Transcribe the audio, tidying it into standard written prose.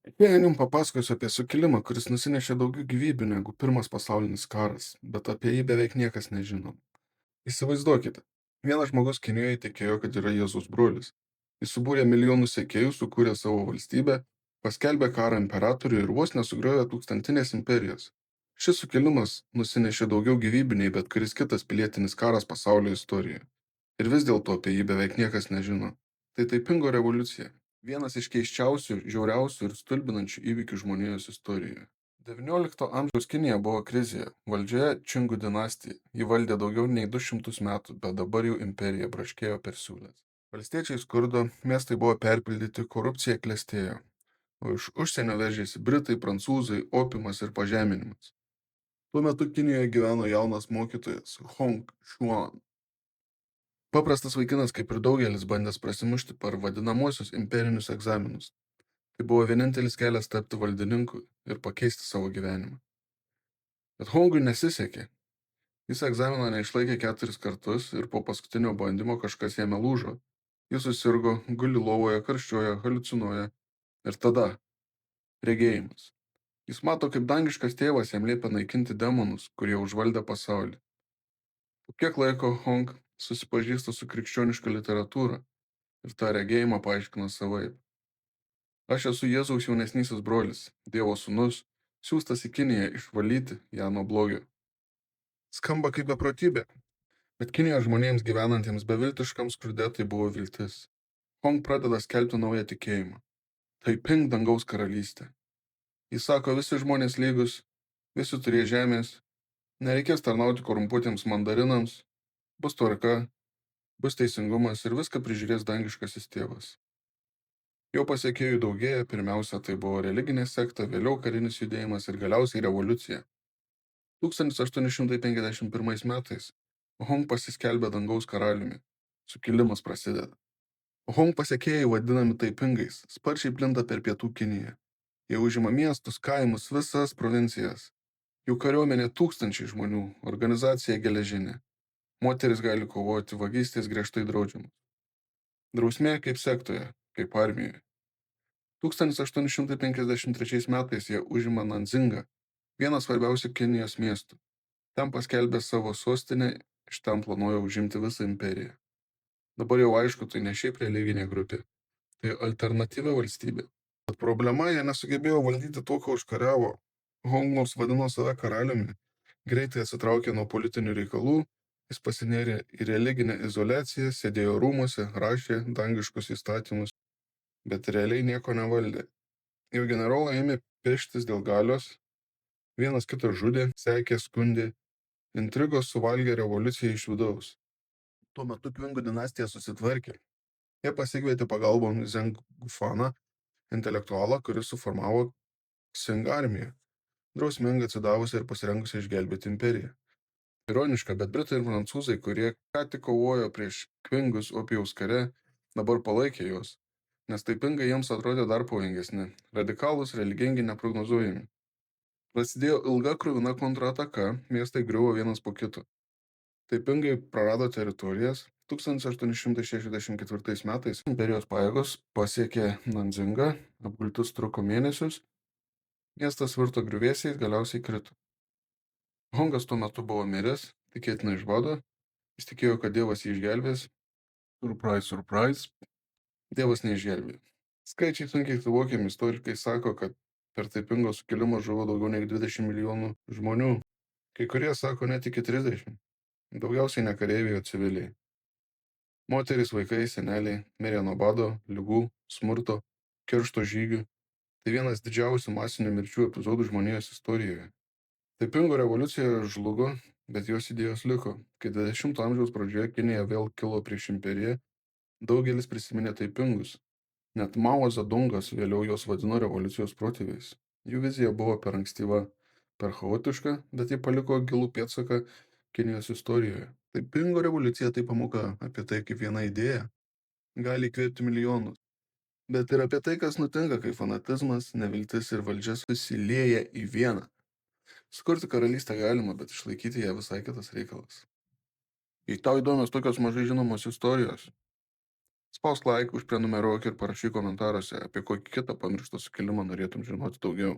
Šiandien jums papasakosiu apie sukilimą, kuris nusinešė daugiau gyvybių negu Pirmas pasaulinis karas, bet apie jį beveik niekas nežino. Įsivaizduokite, vienas žmogus Kinijoje tikėjo, kad yra Jėzus brolis. Jis subūrė milijonus sekėjų, sukūrė savo valstybę, paskelbė karą imperatoriui ir vos nesugriovė tūkstantinės imperijos. Šis sukilimas nusinešė daugiau gyvybių nei bet kuris kitas pilietinis karas pasaulio istorijoje. Ir vis dėlto apie jį beveik niekas nežino. Tai Taipingo revoliucija. Vienas iš keisčiausių, žiauriausių ir stulbinančių įvykių žmonijos istorijoje. XIX amžiaus Kinija buvo krizėje. Valdžioje Čingų dinastija. Ji valdė daugiau nei 200 metų, bet dabar jų imperija braškėjo per siūlės. Valstiečiai skurdo, miestai buvo perpildyti, korupcija klestėjo. O iš užsienio veržėsi britai, prancūzai, opiumas ir pažeminimas. Tuo metu Kinijoje gyveno jaunas mokytojas Hong Xuan. Paprastas vaikinas, kaip ir daugelis, bandęs prasimušti per vadinamosius imperinius egzaminus. Tai buvo vienintelis kelias tapti valdininku ir pakeisti savo gyvenimą. Bet Hongui nesisekė. Jis egzamino neišlaikė 4 kartus ir po paskutinio bandymo kažkas jame lūžo. Jis susirgo, guli lovoje, karščiuoja, haliucinuoja. Ir tada - regėjimas. Jis mato, kaip dangiškas tėvas jam liepia naikinti demonus, kurie užvaldė pasaulį. Po kiek laiko Hong susipažįsta su krikščioniška literatūra ir tą regėjimą paaiškina savaip. Aš esu Jėzaus jaunesnysis brolis, Dievo sūnus, siųstas į Kiniją išvalyti ją nuo blogio. Skamba kaip beprotybė, bet Kinijos žmonėms gyvenantiems beviltiškam skurde tai buvo viltis. Hong pradeda skelbti naują tikėjimą. Taiping dangaus karalystė. Jis sako, visi žmonės lygus, visi turės žemės, nereikės tarnauti korumpuotiems mandarinams, bus tvarka, bus teisingumas ir viską prižiūrės dangiškasis tėvas. Jo pasiekėjų daugėja, pirmiausia tai buvo religinė sekta, vėliau karinis judėjimas ir galiausiai revoliucija. 1851 metais Hong pasiskelbė dangaus karaliumi. Sukilimas prasideda. Hong pasiekėjai vadinami taipingais, sparčiai plinta per pietų Kiniją. Jie užima miestus, kaimus, visas provincijas. Jų kariuomenė tūkstančiai žmonių, organizacija geležinė. Moteris gali kovoti, vagystės griežtai draudžiamos. Drausmė kaip sektoje, kaip armijoje. 1853 metais jie užima Nanzingą, vieną svarbiausių Kinijos miestų. Ten paskelbė savo sostinę, iš ten planuoja užimti visą imperiją. Dabar jau aišku, tai ne šiaip religinė grupė, tai alternatyvi valstybė. Bet problema, jie nesugebėjo valdyti to, ką užkariavo. Hong nors vadino save karaliumi, greitai atsitraukė nuo politinių reikalų, jis pasinėrė į religinę izoliaciją, sėdėjo rūmuose, rašė dangiškus įstatymus, bet realiai nieko nevaldė. Jau generolai ėmė peštis dėl galios, vienas kitą žudė, sekė, skundė, intrigos suvalgė revoliuciją iš vidaus. Tuo metu Kvingų dinastija susitvarkė. Jie pasikvietė pagalbon Zheng Gufaną, intelektualą, kuris suformavo Xing armiją, drausmingai atsidavusią ir pasirengusią išgelbėti imperiją. Ironiška, bet britai ir prancūzai, kurie ką tik kovojo prieš Kvingus opijaus kare, dabar palaikė juos, nes taipingai jiems atrodė dar pavojingesni, radikalūs, religingi, neprognozuojami. Prasidėjo ilga kruvina kontrataka, miestai griuvo vienas po kito. Taipingai prarado teritorijas. 1864 metais imperijos pajėgos pasiekė Nanzingą, apgultis truko mėnesius, miestas virto griuvėsiais, galiausiai krito. Hongas tuo metu buvo miręs, tikėtina iš bado, jis tikėjo, kad Dievas jį išgelbės. Surprise, surprise, Dievas neišgelbėjo. Skaičiai sunkiai suvokiami, istorikai sako, kad per Taipingo sukilimą žuvo daugiau nei 20 milijonų žmonių, kai kurie sako net iki 30. Daugiausiai ne kareiviai, o civiliai. Moterys, vaikai, seneliai mirė nuo bado, ligų, smurto, keršto žygių. Tai vienas didžiausių masinių mirčių epizodų žmonijos istorijoje. Taipingo revoliucija žlugo, bet jos idėjos liko. Kai 20 amžiaus pradžioje Kinija vėl kilo prieš imperiją, daugelis prisiminė Taipingus. Net Mao Zedongas vėliau juos vadino revoliucijos protėviais. Jų vizija buvo per ankstyva, per chaotiška, bet ji paliko gilų pėdsaką Kinijos istorijoje. Taipingo revoliucija tai pamoka apie tai, kaip viena idėja gali įkvėpti milijonus. Bet ir apie tai, kas nutinka, kai fanatizmas, neviltis ir valdžia susilieja į vieną. Sukurti karalystę galima, bet išlaikyti ją visai kitas reikalas. Jei tau įdomios tokios mažai žinomos istorijos, Spausk laiką, užprenumeruok ir parašyk komentaruose, apie kokį kitą pamirštą sukilimą norėtum žinoti daugiau.